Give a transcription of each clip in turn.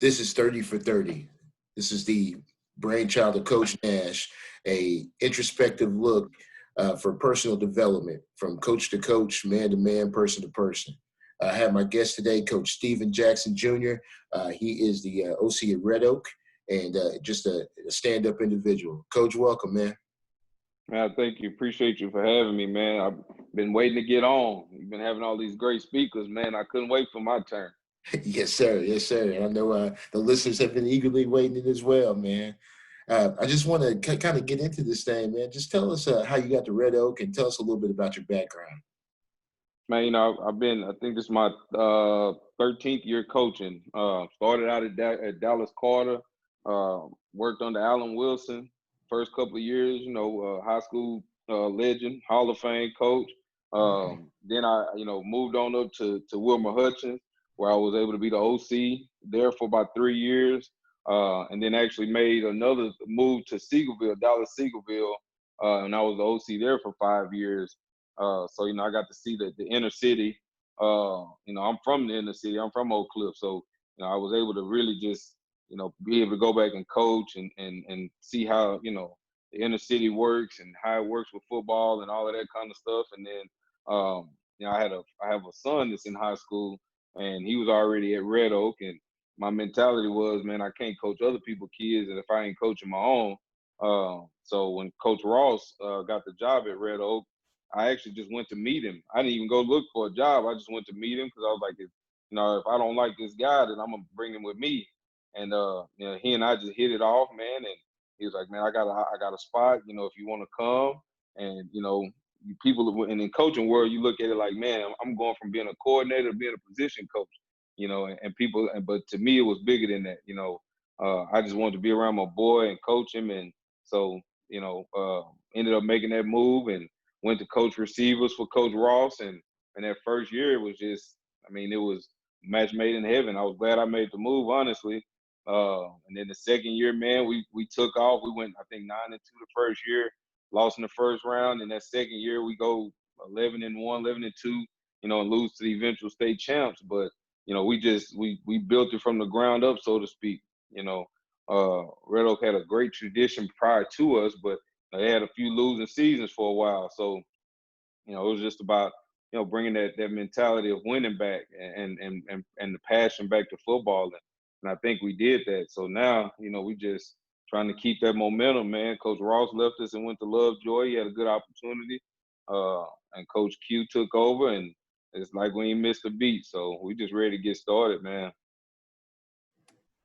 This is 30 for 30. This is the brainchild of Coach Nash, a introspective look for personal development from coach to coach, man to man, person to person. I have my guest today, Coach Steven Jackson Jr. He is the OC at Red Oak and just a stand-up individual. Coach, welcome, man. Man, thank you. Appreciate you for having me, man. I've been waiting to get on. You've been having all these great speakers, man. I couldn't wait for my turn. Yes, sir. Yes, sir. And I know the listeners have been eagerly waiting as well, man. I just want to kind of get into this thing, man. Just tell us how you got to Red Oak and tell us a little bit about your background. Man, I think this is my 13th year coaching. Started out at Dallas Carter, worked under Allen Wilson. First couple of years, high school legend, Hall of Fame coach. Then I, moved on up to Wilmer Hutchins, where I was able to be the OC there for about 3 years. And then actually made another move to Seagoville, Dallas Seagoville, and I was the OC there for 5 years. So I got to see the inner city. I'm from the inner city. I'm from Oak Cliff, so I was able to really just be able to go back and coach and see how the inner city works and how it works with football and all of that kind of stuff. And then I have a son that's in high school, and he was already at Red Oak, and my mentality was, man, I can't coach other people's kids, and if I ain't coaching my own. So when Coach Ross got the job at Red Oak, I actually just went to meet him. I didn't even go look for a job. I just went to meet him because I was like, if I don't like this guy, then I'm gonna bring him with me. And he and I just hit it off, man. And he was like, man, I got a spot. If you want to come, and people in the coaching world, you look at it like, man, I'm going from being a coordinator to being a position coach. And people, but to me, it was bigger than that. I just wanted to be around my boy and coach him, and so ended up making that move and went to coach receivers for Coach Ross, and that first year it was just, it was match made in heaven. I was glad I made the move, honestly. And then the second year, man, we took off. We went, I think, 9-2 the first year, lost in the first round. And that second year, we go 11-1, 11-2, and lose to the eventual state champs. But we built it from the ground up, so to speak. Red Oak had a great tradition prior to us, but they had a few losing seasons for a while. So, it was just about, bringing that mentality of winning back and the passion back to football. And I think we did that. So now, we just trying to keep that momentum, man. Coach Ross left us and went to Lovejoy. He had a good opportunity. And Coach Q took over, and it's like we ain't missed a beat. So we just ready to get started, man.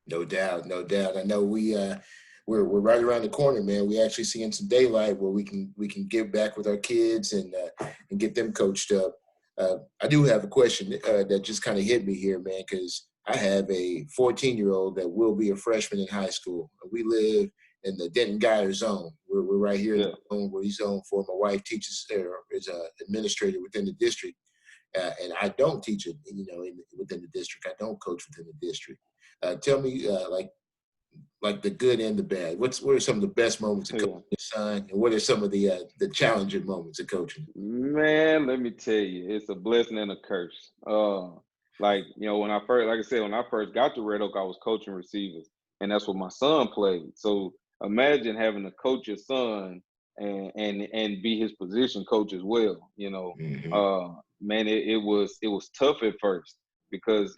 No doubt, no doubt. I know we're right around the corner, man. We actually seeing some daylight where we can give back with our kids and get them coached up. I do have a question that just kind of hit me here, man, because I have a 14-year-old that will be a freshman in high school. We live in the Denton Guyer zone. We're right here in the zone where he's zoned for. My wife teaches is an administrator within the district, and I don't teach it, within the district. I don't coach within the district. Tell me, like the good and the bad. What are some of the best moments of coaching your son, and what are some of the challenging moments of coaching? Man, let me tell you, it's a blessing and a curse. When I first, like I said, when I first got to Red Oak, I was coaching receivers, and that's what my son played. So imagine having to coach your son and be his position coach as well. Man, it was tough at first because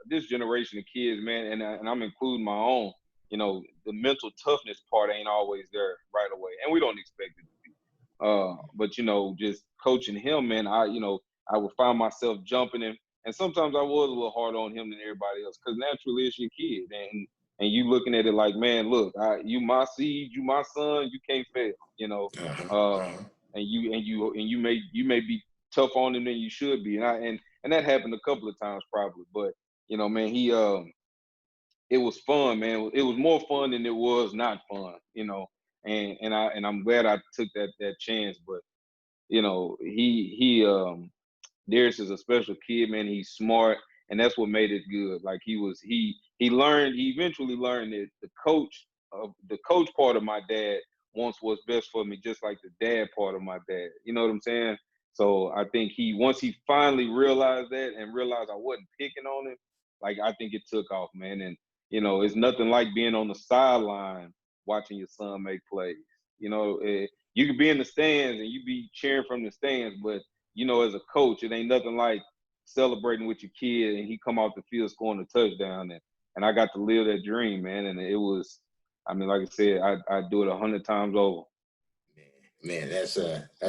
this generation of kids, man, and I'm including my own. The mental toughness part ain't always there right away, and we don't expect it to be. But just coaching him, man, I would find myself jumping him, and sometimes I was a little harder on him than everybody else because naturally it's your kid, and you looking at it like, man, look, you my seed, you my son, you can't fail, and you may be tough on him than you should be, and that happened a couple of times probably, but man, it was fun, man. It was more fun than it was not fun, and I'm glad I took that chance. But Darius is a special kid, man. He's smart, and that's what made it good. Like he eventually learned that the coach part of my dad wants what's best for me, just like the dad part of my dad. You know what I'm saying? So I think once he finally realized that and realized I wasn't picking on him, like I think it took off, man. it's nothing like being on the sideline watching your son make plays. You could be in the stands and you be cheering from the stands, but as a coach, it ain't nothing like celebrating with your kid and he come off the field scoring a touchdown, and I got to live that dream, man. And it was, I mean, like I said, I do it 100 times over. Man, that's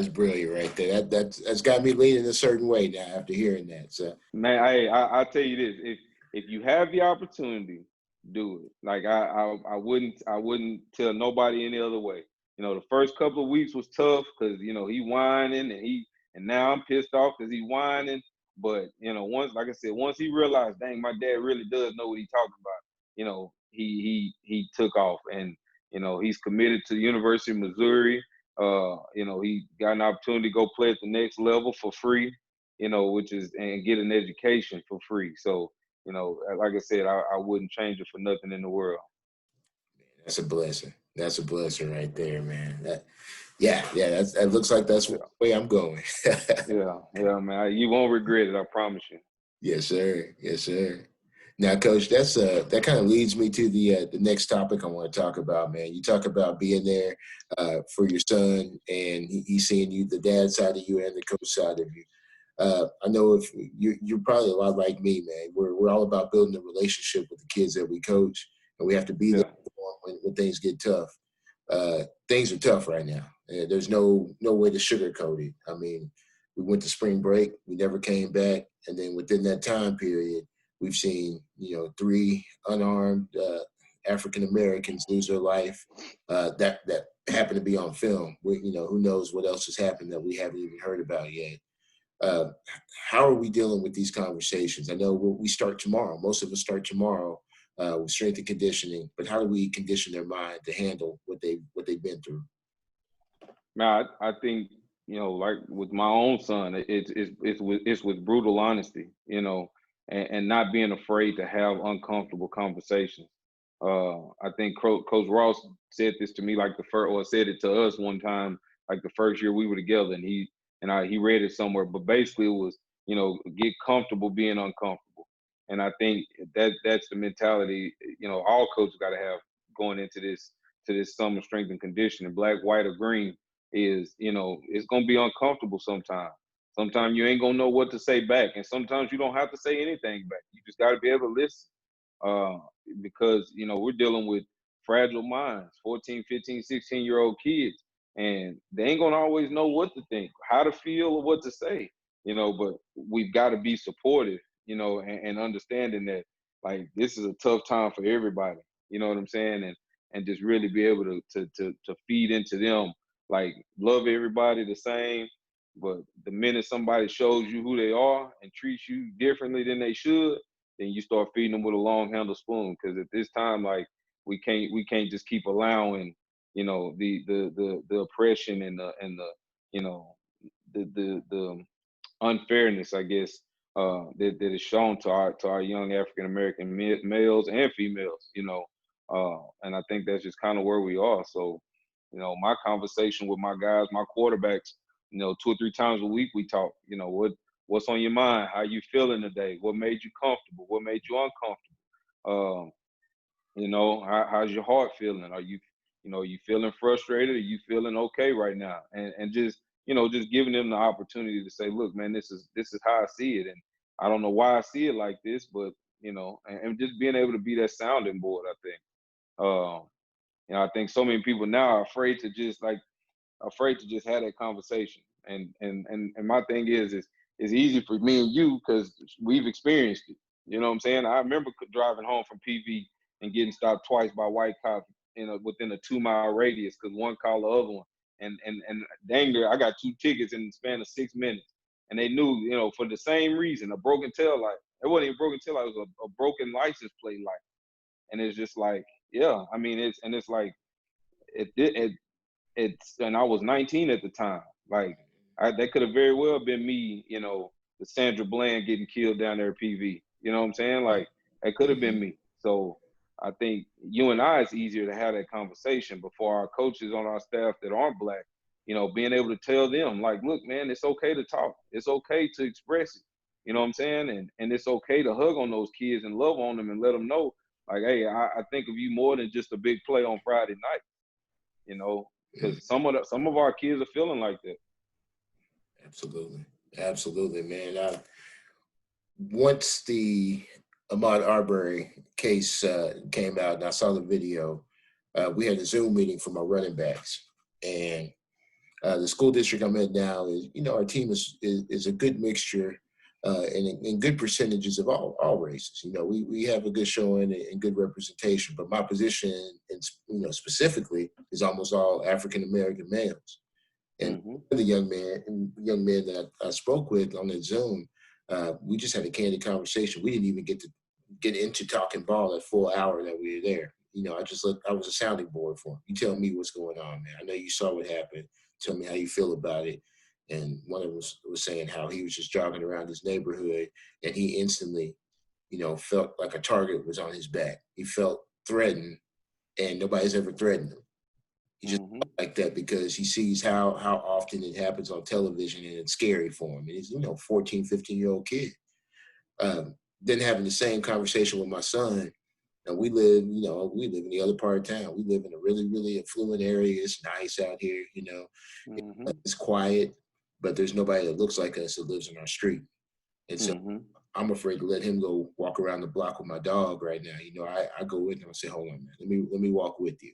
brilliant right there. That's got me leaning a certain way now after hearing that. So, Man, I tell you this: if you have the opportunity, do it. Like I wouldn't tell nobody any other way. The first couple of weeks was tough because he whining and now I'm pissed off because he whining. But once, like I said, once he realized, dang, my dad really does know what he's talking about. He took off, and he's committed to the University of Missouri. He got an opportunity to go play at the next level for free. Which is, and get an education for free. So, like I said, I wouldn't change it for nothing in the world. that's a blessing. That's a blessing right there, man. That looks like that's the way I'm going. Yeah, man. You won't regret it, I promise you. Yes, sir. Yes, sir. Now, Coach, that kind of leads me to the next topic I want to talk about, man. You talk about being there for your son, and he's seeing you, the dad side of you, and the coach side of you. I know if you're probably a lot like me, man. We're all about building a relationship with the kids that we coach, and we have to be there when things get tough. Things are tough right now. There's no way to sugarcoat it. I mean, we went to spring break, we never came back, and then within that time period, we've seen 3 unarmed African Americans lose their life. That happened to be on film. Who knows what else has happened that we haven't even heard about yet. How are we dealing with these conversations? I know we start tomorrow. Most of us start tomorrow with strength and conditioning, but how do we condition their mind to handle what they've been through? Man, I think like with my own son, it's with brutal honesty, and not being afraid to have uncomfortable conversations. I think Coach Ross said this to me like said it to us one time, like the first year we were together, and he read it somewhere, but basically it was, get comfortable being uncomfortable. And I think that's the mentality, all coaches got to have going into this summer strength and conditioning, black, white, or green, is, it's going to be uncomfortable sometimes. Sometimes you ain't going to know what to say back. And sometimes you don't have to say anything back. You just got to be able to listen. Because, we're dealing with fragile minds, 14, 15, 16-year-old kids. And they ain't going to always know what to think, how to feel, or what to say, but we've got to be supportive, and understanding that, like, this is a tough time for everybody, you know what I'm saying? And just really be able to feed into them, like, love everybody the same. But the minute somebody shows you who they are and treats you differently than they should, then you start feeding them with a long handle spoon. Because at this time, like, we can't just keep allowing the oppression and the unfairness, I guess, that is shown to our young African American males and females, and I think that's just kind of where we are. So, my conversation with my guys, my quarterbacks, 2 or 3 times a week we talk. What's on your mind? How you feeling today? What made you comfortable? What made you uncomfortable? How's your heart feeling? Are you feeling frustrated? Are you feeling okay right now? And just just giving them the opportunity to say, look, man, this is how I see it, and I don't know why I see it like this, but and just being able to be that sounding board. I think, I think so many people now are afraid to just have that conversation. And my thing is it's easy for me and you because we've experienced it. You know what I'm saying? I remember driving home from PV and getting stopped twice by white cops, within a 2-mile radius, because one called the other one. And dang near, I got 2 tickets in the span of 6 minutes. And they knew, for the same reason, a broken tail light. It wasn't even a broken tail light, it was a broken license plate light. And it's just like, yeah, I mean, it's like, and I was 19 at the time. Like, that could have very well been me, the Sandra Bland getting killed down there at PV. You know what I'm saying? Like, that could have been me. So I think you and I, it's easier to have that conversation before our coaches on our staff that aren't black, being able to tell them, like, look, man, it's okay to talk. It's okay to express it. You know what I'm saying? And it's okay to hug on those kids and love on them and let them know, Like, hey, I think of you more than just a big play on Friday night, you know, because some of our kids are feeling like that. Absolutely. Absolutely, man. Once the Ahmaud Arbery case came out and I saw the video, we had a Zoom meeting for my running backs. And the school district I'm in now is, our team is a good mixture and good percentages of all races. We have a good showing and good representation, but my position, specifically, is almost all African American males. And the young man that I spoke with on the Zoom, we just had a candid conversation. We didn't even get into talking ball that full hour that we were there. I was a sounding board for him. You tell me what's going on, man. I know you saw what happened. Tell me how you feel about it. And one of them was saying how he was just jogging around his neighborhood and he instantly, felt like a target was on his back. He felt threatened and nobody's ever threatened him. He just like that because he sees how often it happens on television and it's scary for him. And he's, 14, 15-year-old kid. Then having the same conversation with my son, and we live in the other part of town. We live in a really, really affluent area. It's nice out here, It's quiet, but there's nobody that looks like us that lives in our street. And so I'm afraid to let him go walk around the block with my dog right now. I go with him and say, hold on, man, let me walk with you.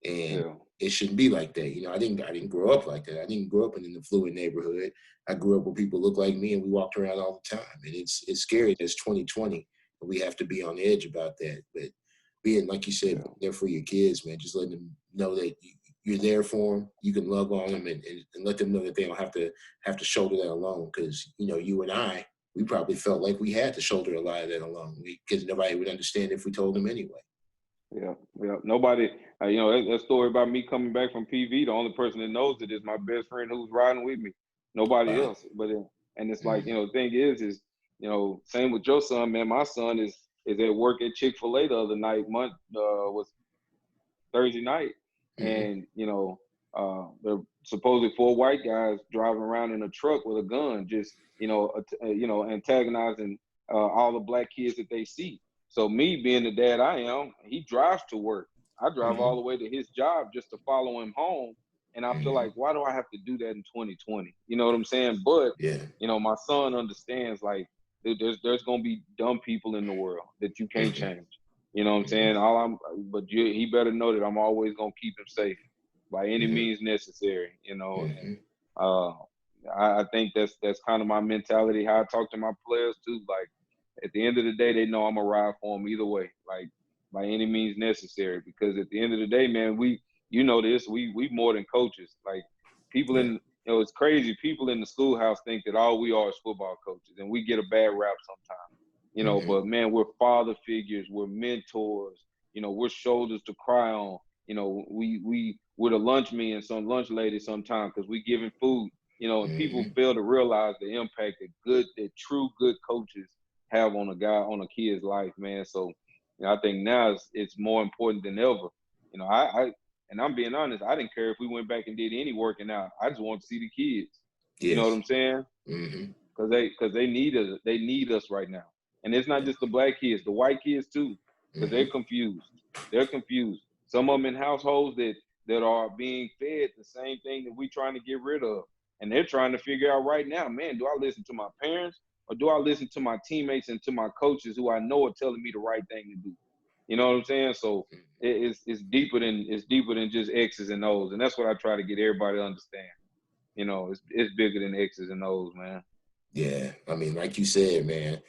And it shouldn't be like that. I didn't grow up like that. I didn't grow up in an affluent neighborhood. I grew up where people look like me and we walked around all the time. And it's scary. It's 2020. And we have to be on the edge about that. But being, like you said, there for your kids, man, just letting them know that you're there for them. You can love on them and let them know that they don't have to shoulder that alone. Because, you and I, we probably felt like we had to shoulder a lot of that alone because nobody would understand if we told them anyway. Yeah. Nobody, that story about me coming back from PV, the only person that knows it is my best friend who's riding with me. Nobody else. But and it's like, the thing is, same with your son, man. My son is at work at Chick-fil-A the other night, was Thursday night, and the supposedly 4 white guys driving around in a truck with a gun, just antagonizing all the black kids that they see. So me being the dad I am, he drives to work. I drive all the way to his job just to follow him home. And I feel like, why do I have to do that in 2020? You know what I'm saying? But, my son understands, like, there's going to be dumb people in the world that you can't change. You know what I'm saying? He better know that I'm always going to keep him safe by any means necessary, And I think that's kind of my mentality, how I talk to my players too. Like, at the end of the day, they know I'm gonna ride for them either way, like by any means necessary. Because at the end of the day, man, we more than coaches. Like, people it's crazy. People in the schoolhouse think that all we are is football coaches, and we get a bad rap sometimes. But man, we're father figures, we're mentors. We're shoulders to cry on. We're the lunch men and some lunch ladies sometimes because we giving food. And people fail to realize the impact that true good coaches have on a kid's life, man. So, I think now it's more important than ever. And I'm being honest, I didn't care if we went back and did any working out. I just want to see the kids. Yes. You know what I'm saying? Because they need us. They need us right now. And it's not just the black kids, the white kids too, because they're confused. They're confused. Some of them in households that are being fed the same thing that we're trying to get rid of. And they're trying to figure out right now, man, do I listen to my parents or do I listen to my teammates and to my coaches who I know are telling me the right thing to do? You know what I'm saying? So it's deeper than just X's and O's, and that's what I try to get everybody to understand. It's bigger than X's and O's, man. Yeah, I mean, like you said, man.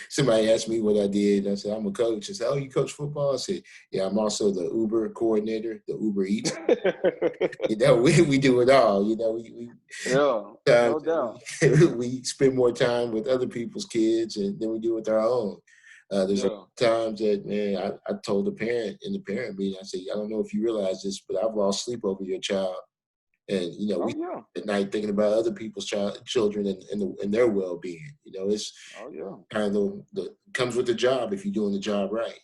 Somebody asked me what I did. I said, I'm a coach. I said, oh, you coach football? I said, yeah, I'm also the Uber coordinator, the Uber Eats. We do it all. No doubt. We spend more time with other people's kids than we do with our own. There's times that, man, I told the parent in the parent meeting, I said, I don't know if you realize this, but I've lost sleep over your child. And, we at night thinking about other people's children and their well-being. It's kind of comes with the job if you're doing the job right,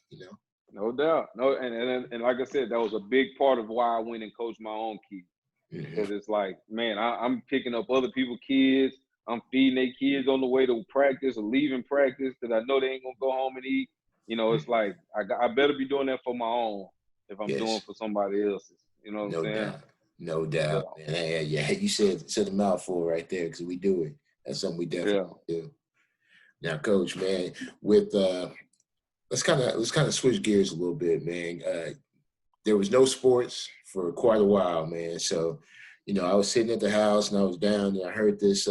No doubt. No, and like I said, that was a big part of why I went and coached my own kids. Because it's like, man, I'm picking up other people's kids. I'm feeding their kids on the way to practice or leaving practice because I know they ain't going to go home and eat. It's like I better be doing that for my own if I'm doing Yes. for somebody else's. You know what I'm No saying? doubt. No doubt. Yeah. Man. Yeah, you said a mouthful right there because we do it. That's something we definitely do. Now, Coach, man, with let's kind of switch gears a little bit, man. There was no sports for quite a while, man. So, I was sitting at the house and I was down and I heard this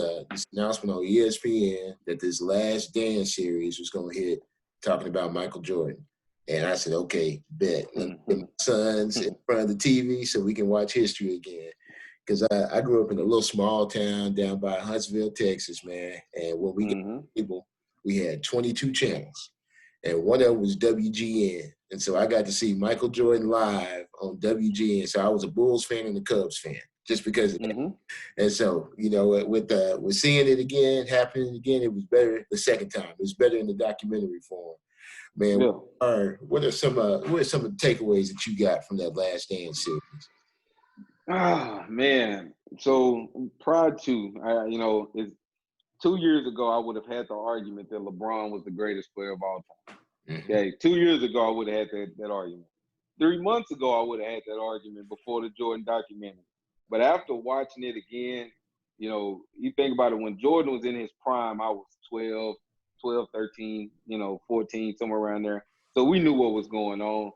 announcement on ESPN that this Last Dance series was going to hit, talking about Michael Jordan. And I said, okay, bet. Let me get my sons in front of the TV so we can watch history again. Because I grew up in a little small town down by Huntsville, Texas, man. And when we got people, we had 22 channels. And one of them was WGN. And so I got to see Michael Jordan live on WGN. So I was a Bulls fan and a Cubs fan just because of that. And so, with seeing it again, happening again, it was better the second time. It was better in the documentary form. Man, what are some of the takeaways that you got from that Last Dance series? Ah, man. So prior to, it's 2 years ago, I would have had the argument that LeBron was the greatest player of all time. Okay, 2 years ago, I would have had that argument. 3 months ago, I would have had that argument before the Jordan documentary. But after watching it again, you think about it, when Jordan was in his prime, I was 12, 13, 14, somewhere around there. So we knew what was going on,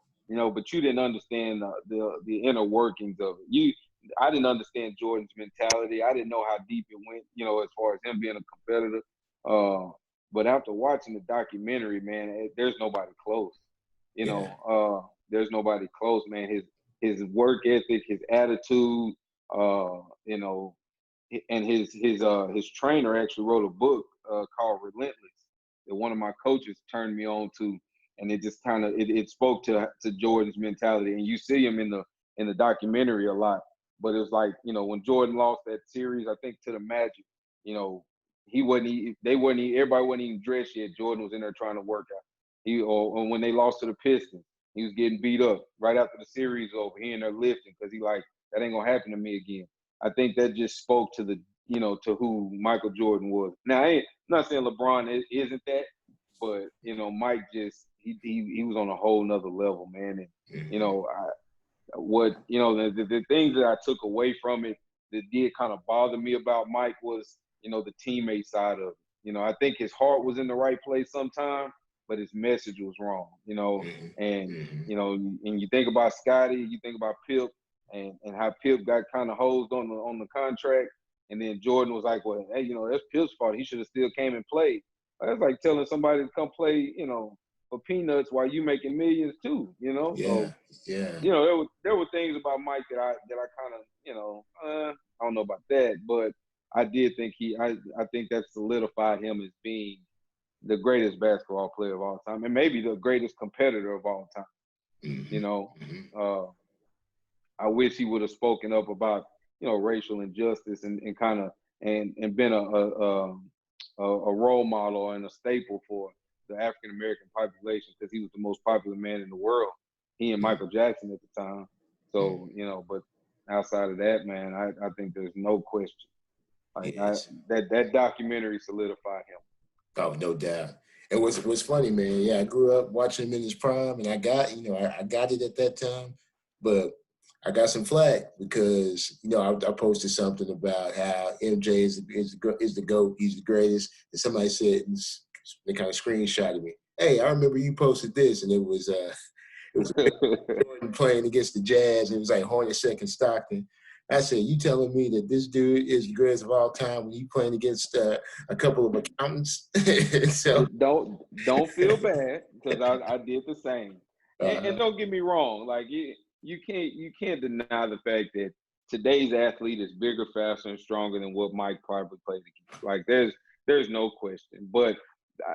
but you didn't understand the inner workings of it. I didn't understand Jordan's mentality. I didn't know how deep it went, as far as him being a competitor. But after watching the documentary, man, there's nobody close. There's nobody close, man. His work ethic, his attitude, and his trainer actually wrote a book called Relentless that one of my coaches turned me on to, and it just kind of it spoke to Jordan's mentality, and you see him in the documentary a lot. But it was like, when Jordan lost that series, I think to the Magic, everybody wasn't even dressed yet. Jordan was in there trying to work out. Or when they lost to the Pistons, he was getting beat up right after the series over. He in there lifting because he like, that ain't gonna happen to me again. I think that just spoke to to who Michael Jordan was. Now, I'm not saying LeBron isn't that, but Mike just he was on a whole nother level, man. And the things that I took away from it that did kind of bother me about Mike was the teammate side of it. I think his heart was in the right place sometime, but his message was wrong. And you think about Scotty, you think about Pip, and how Pip got kind of hosed on the contract, and then Jordan was like, well, hey, that's Pip's fault. He should have still came and played. That's like telling somebody to come play, for peanuts while you making millions too, So, there were things about Mike that I kind of, I don't know about that, but I did think I think that solidified him as being the greatest basketball player of all time, and maybe the greatest competitor of all time. I wish he would have spoken up about, racial injustice and kind of and been a role model and a staple for the African American population, because he was the most popular man in the world. He and Michael Jackson at the time. So, but outside of that, man, I think there's no question. Like that documentary solidified him. Oh, no doubt. And what's funny, man, yeah, I grew up watching him in his prime, and I got it at that time, but I got some flack because, I posted something about how MJ is the GOAT, he's the greatest, and somebody said, they kind of screenshotted me, hey, I remember you posted this, and it was Jordan playing against the Jazz, and it was like Hornacek and Stockton. I said, you telling me that this dude is the greatest of all time when you playing against a couple of accountants? So don't feel bad, because I did the same. And don't get me wrong, like you can't deny the fact that today's athlete is bigger, faster, and stronger than what Mike probably played against. Like there's no question. But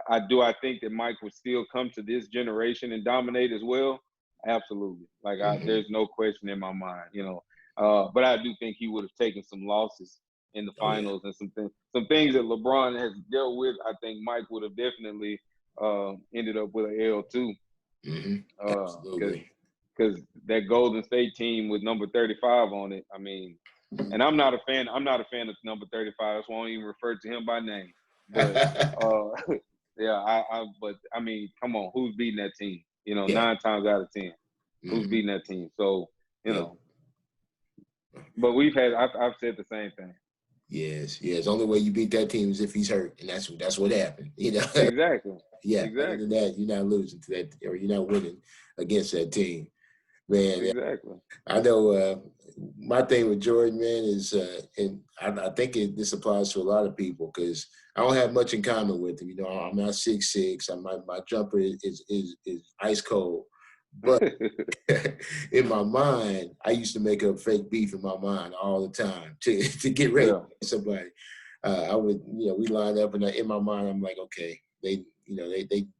I think that Mike would still come to this generation and dominate as well. Absolutely. Like there's no question in my mind, but I do think he would have taken some losses in the finals and some things that LeBron has dealt with. I think Mike would have definitely ended up with an L too. Absolutely. Because that Golden State team with number 35 on it, I mean, and I'm not a fan of number 35. That's why I don't even refer to him by name. But But I mean, come on, who's beating that team? You know, Yeah. 9 times out of 10, who's Mm-hmm. beating that team? So, you Yep. know, but I've said the same thing. Yes. Yes. Only way you beat that team is if he's hurt, and that's what happened. You know. Exactly. Yeah. Other than Exactly. that, you're not losing to that, or you're not winning against that team, man. Exactly. I know my thing with Jordan, man, is, and I think this applies to a lot of people because I don't have much in common with him. You know, I'm not 6'6". My jumper is ice cold, but in my mind, I used to make up fake beef in my mind all the time to get ready Yeah. to fight somebody. I would, we line up, and in my mind, I'm like, okay, they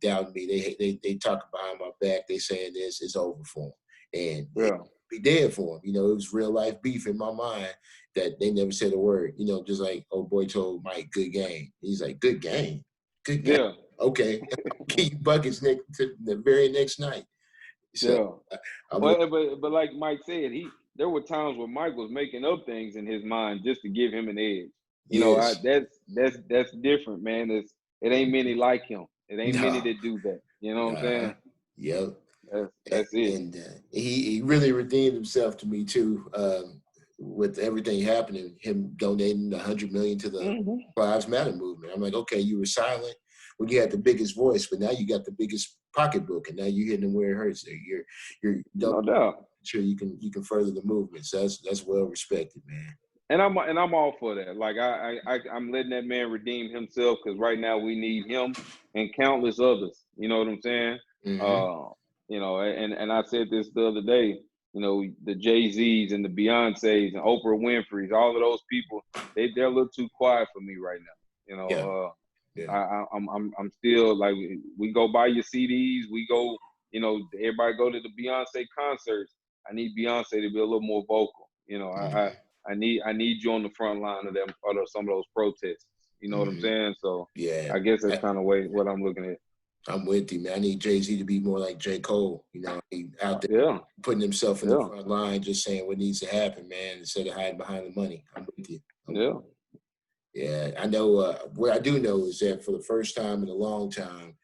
doubt me. They talk behind my back. They saying this is over for them, and it Yeah. be dead for them. It was real life beef in my mind that they never said a word. Just like old boy told Mike, good game. He's like, good game, good game. Yeah. Okay, keep buckets next to the very next night. So Yeah. I'm But like Mike said, there were times where Mike was making up things in his mind just to give him an edge. yes, That's different, man. It ain't many like him. It ain't many no, that do that. You know what I'm uh-huh, saying? yep. That's it. And he really redeemed himself to me too. With everything happening, him donating $100 million to the Hmm. Lives Matter movement. I'm like, okay, you were silent when you had the biggest voice, but now you got the biggest pocketbook, and now you're hitting them where it hurts. You're No doubt. sure you can further the movement. So that's well respected, man. And I'm all for that. Like I'm letting that man redeem himself because right now we need him and countless others. You know what I'm saying? Mm-hmm. Uh, and I said this the other day. The Jay-Z's and the Beyoncé's and Oprah Winfrey's, all of those people, they're a little too quiet for me right now. Yeah, yeah. I'm still like we go buy your CDs, we go, everybody go to the Beyonce concerts. I need Beyonce to be a little more vocal. Mm-hmm. I need you on the front line of them or some of those protests. You know what I'm Mm-hmm. saying? So Yeah. I guess that's kind of what I'm looking at. I'm with you, man. I need Jay-Z to be more like J. Cole, he out there Yeah, putting himself in the yeah, front line, just saying what needs to happen, man, instead of hiding behind the money. I'm with you. yeah, Yeah, I know. What I do know is that for the first time in a long time,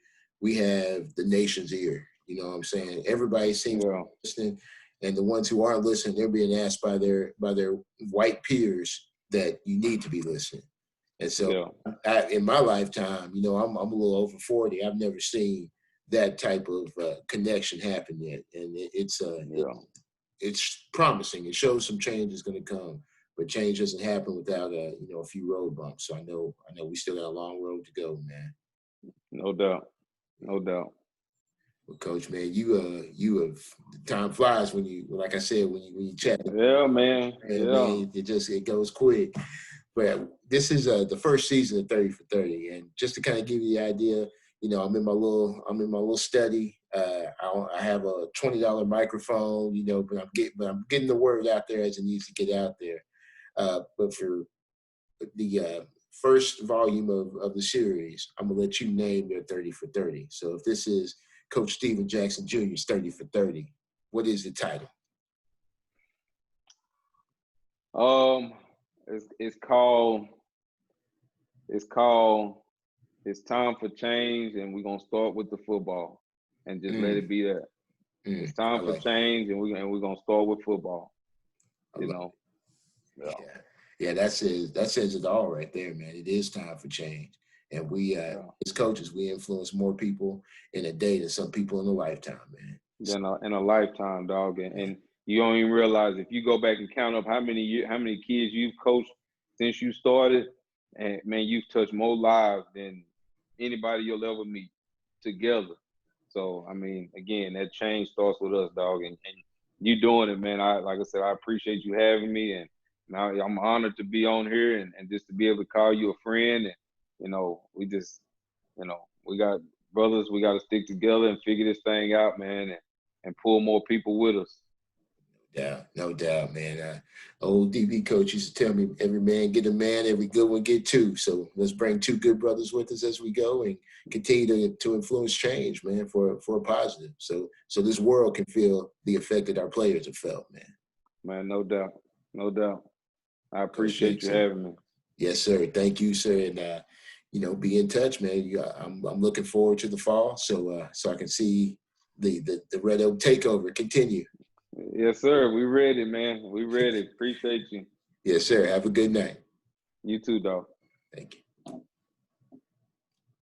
we have the nation's ear. You know what I'm saying? Everybody seems to yeah, be listening, and the ones who aren't listening, they're being asked by their white peers that you need to be listening. And so, yeah, in my lifetime, I'm a little over 40. I've never seen that type of connection happen yet, and yeah. it's promising. It shows some change is going to come, but change doesn't happen without a few road bumps. So I know we still got a long road to go, man. No doubt, no doubt. Well, Coach, man, you have time flies when like I said, when you chat, Yeah, man. and Yeah, man, it goes quick. But this is the first season of 30 for 30, and just to kind of give you the idea, I'm in my little study. I have a $20 microphone, but I'm getting the word out there as it needs to get out there. But for the first volume of the series, I'm gonna let you name your 30 for 30. So if this is Coach Steven Jackson Jr.'s 30 for 30, what is the title? um, it's called it's time for change, and we're gonna start with the football, and just let it Mm, be that. It's I time for like it. change, and we're gonna start with football. I You love know, it. yeah, Yeah. Yeah, that says it all right there, man. It is time for change. And we yeah. as coaches, we influence more people in a day than some people in a lifetime, man. So, In a lifetime, dog, yeah. and you don't even realize if you go back and count up how many kids you've coached since you started, and man, you've touched more lives than anybody you'll ever meet together. So I mean, again, that change starts with us, dog, and you doing it, man. Like I said, I appreciate you having me, and now I'm honored to be on here and just to be able to call you a friend, and we just we got brothers, we got to stick together and figure this thing out, man, and pull more people with us. Yeah, no doubt, man. Old DB coach used to tell me, every man get a man, every good one get two. So let's bring two good brothers with us as we go and continue to influence change, man, for a positive. So this world can feel the effect that our players have felt, man. Man, no doubt. No doubt. I Coach appreciate you Dixon. having me. Yes, sir. Thank you, sir. And be in touch, man. I'm looking forward to the fall, so I can see the Red Oak takeover continue. Yes, sir. We ready, man. We ready. Appreciate you. Yes, sir. Have a good night. You too, dog. Thank you.